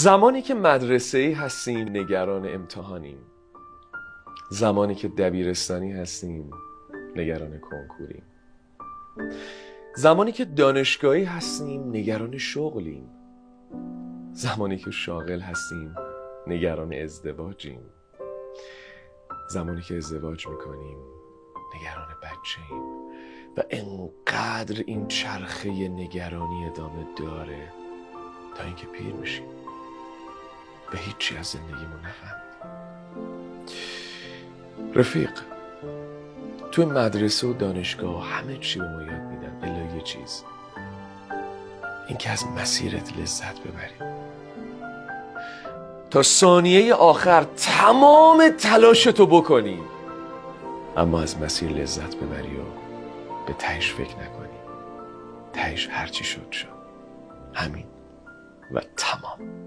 زمانی که مدرسه‌ای هستیم نگران امتحانیم، زمانی که دبیرستانی هستیم نگران کنکوریم، زمانی که دانشگاهی هستیم نگران شغلیم، زمانی که شاغل هستیم نگران ازدواجیم، زمانی که ازدواج میکنیم نگران بچه‌ایم و انقدر این چرخه نگرانی ادامه داره تا اینکه پیر میشیم و هیچی از زندگیمون نفهمیم. رفیق، توی مدرسه و دانشگاه همه چی به ما یاد میدن الا یه چیز، این که از مسیرت لذت ببری، تا ثانیه آخر تمام تلاشتو بکنی اما از مسیر لذت ببری و به تهش فکر نکنی. تهش هرچی شد شد، همین و تمام.